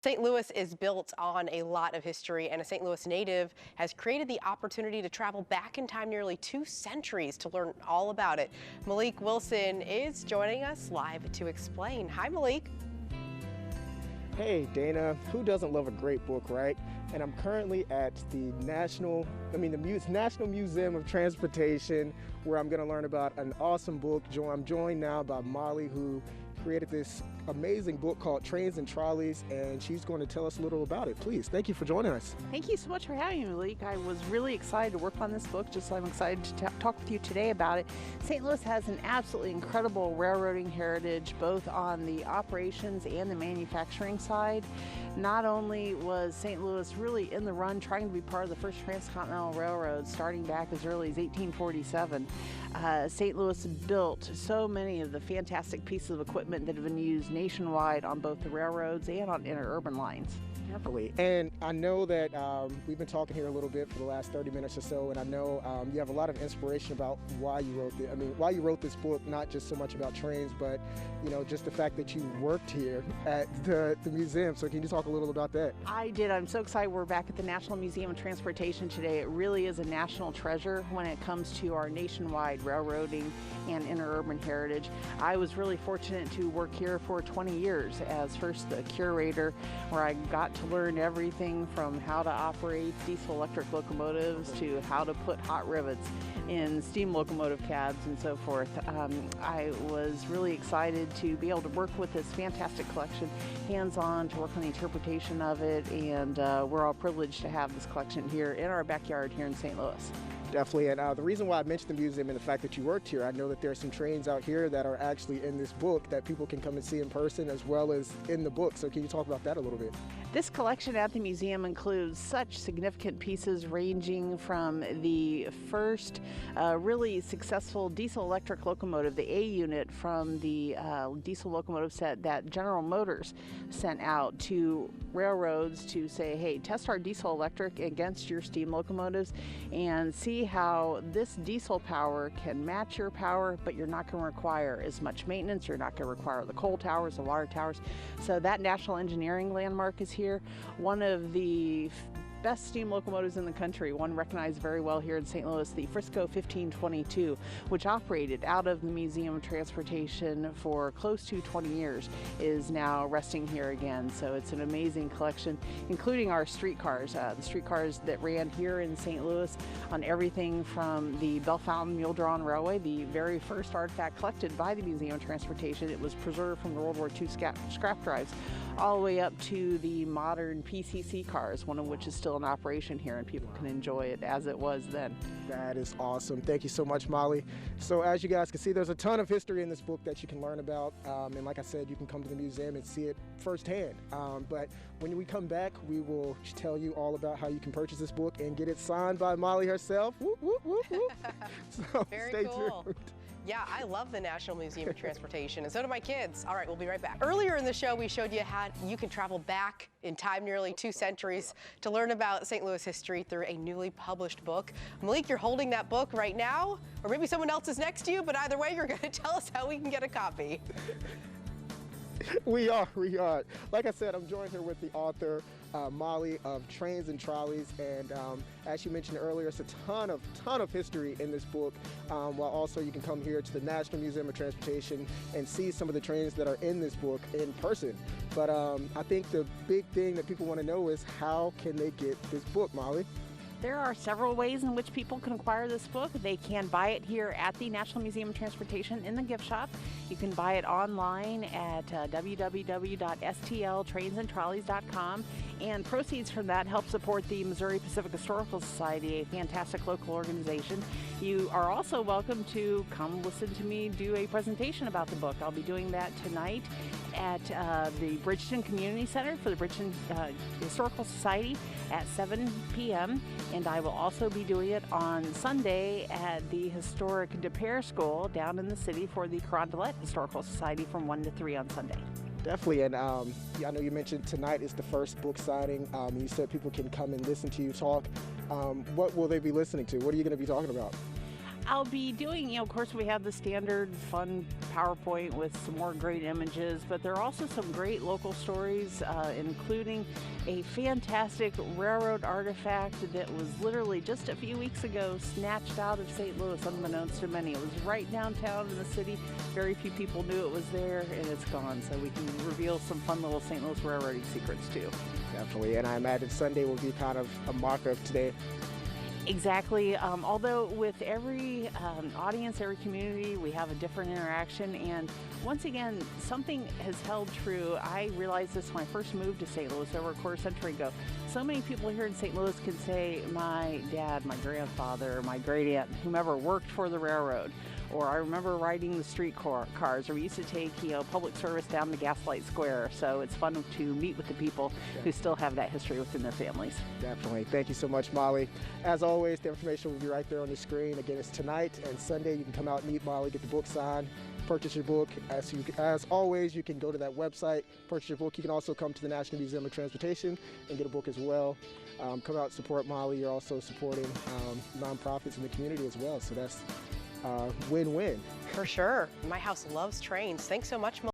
St. Louis is built on a lot of history, and a St. Louis native has created the opportunity to travel back in time nearly 2 centuries to learn all about it. Malik Wilson is joining us live to explain. Hi, Malik. Hey, Dana. Who doesn't love a great book, right? And I'm currently at the National Museum of Transportation, where I'm going to learn about an awesome book. I'm joined now by Molly, who created this amazing book called Trains and Trolleys, and she's going to tell us a little about it. Please, thank you for joining us. Thank you so much for having me, Malik. I was really excited to work on this book, just like I'm excited to talk with you today about it. St. Louis has an absolutely incredible railroading heritage, both on the operations and the manufacturing side. Not only was St. Louis really in the run trying to be part of the first transcontinental railroad starting back as early as 1847, St. Louis built so many of the fantastic pieces of equipment that have been used nationwide on both the railroads and on interurban lines. Definitely. And I know that we've been talking here a little bit for the last 30 minutes or so, and I know you have a lot of inspiration about why you wrote this book, not just so much about trains, but just the fact that you worked here at the museum. So can you talk a little about that? I did. I'm so excited we're back at the National Museum of Transportation today. It really is a national treasure when it comes to our nationwide railroading and interurban heritage. I was really fortunate to work here for 20 years as first the curator, where I got to learn everything from how to operate diesel electric locomotives to how to put hot rivets in steam locomotive cabs and so forth. I was really excited to be able to work with this fantastic collection, hands-on, to work on the interpretation of it, and we're all privileged to have this collection here in our backyard here in St. Louis. Definitely, and the reason why I mentioned the museum and the fact that you worked here, I know that there are some trains out here that are actually in this book that people can come and see in person as well as in the book. So can you talk about that a little bit? This collection at the museum includes such significant pieces ranging from the first really successful diesel electric locomotive, the A unit from the diesel locomotive set that General Motors sent out to railroads to say, hey, test our diesel electric against your steam locomotives and see how this diesel power can match your power, but you're not going to require as much maintenance. You're not going to require the coal towers, the water towers. So that national engineering landmark is here. One of the best steam locomotives in the country, one recognized very well here in St. Louis, the Frisco 1522, which operated out of the Museum of Transportation for close to 20 years, is now resting here again. So it's an amazing collection, including our streetcars, the streetcars that ran here in St. Louis on everything from the Bell Fountain Mule Drawn Railway, the very first artifact collected by the Museum of Transportation. It was preserved from the World War II scrap drives, all the way up to the modern PCC cars, one of which is still in operation here, and people can enjoy it as it was then. That is awesome. Thank you so much, Molly. So as you guys can see, there's a ton of history in this book that you can learn about, and like I said, you can come to the museum and see it firsthand. But when we come back, we will tell you all about how you can purchase this book and get it signed by Molly herself. Whoop, whoop, whoop, whoop. So Very stay cool. tuned. Yeah, I love the National Museum of Transportation, and so do my kids. All right, we'll be right back. Earlier in the show, we showed you how you can travel back in time nearly 2 centuries to learn about St. Louis history through a newly published book. Malik, you're holding that book right now, or maybe someone else is next to you, but either way, you're going to tell us how we can get a copy. We are. Like I said, I'm joined here with the author, Molly, of Trains and Trolleys, and as you mentioned earlier, it's a ton of history in this book, while also you can come here to the National Museum of Transportation and see some of the trains that are in this book in person. But I think the big thing that people want to know is, how can they get this book, Molly? There are several ways in which people can acquire this book. They can buy it here at the National Museum of Transportation in the gift shop. You can buy it online at www.stltrainsandtrolleys.com, and proceeds from that help support the Missouri Pacific Historical Society, a fantastic local organization. You are also welcome to come listen to me do a presentation about the book. I'll be doing that tonight at the Bridgeton Community Center for the Bridgeton Historical Society at 7 p.m. And I will also be doing it on Sunday at the historic DePere School down in the city for the Carondelet Historical Society from 1 to 3 on Sunday. Definitely, and I know you mentioned tonight is the first book signing. You said people can come and listen to you talk. What will they be listening to? What are you going to be talking about? I'll be doing, of course, we have the standard fun PowerPoint with some more great images, but there are also some great local stories, including a fantastic railroad artifact that was literally just a few weeks ago snatched out of St. Louis, unbeknownst to many. It was right downtown in the city. Very few people knew it was there, and it's gone. So we can reveal some fun little St. Louis railroading secrets, too. Definitely, and I imagine Sunday will be kind of a marker of today. Exactly. Although with every audience, every community, we have a different interaction. And once again, something has held true. I realized this when I first moved to St. Louis over a quarter century ago. So many people here in St. Louis can say, my dad, my grandfather, my great aunt, whomever worked for the railroad. Or I remember riding the streetcars, or we used to take, public service down to Gaslight Square. So it's fun to meet with the people who still have that history within their families. Definitely. Thank you so much, Molly. As always, the information will be right there on the screen. Again, it's tonight and Sunday. You can come out and meet Molly, get the book signed, purchase your book. As always, you can go to that website, purchase your book. You can also come to the National Museum of Transportation and get a book as well. Come out and support Molly. You're also supporting nonprofits in the community as well. So that's win-win. For sure. My house loves trains. Thanks so much, Molly.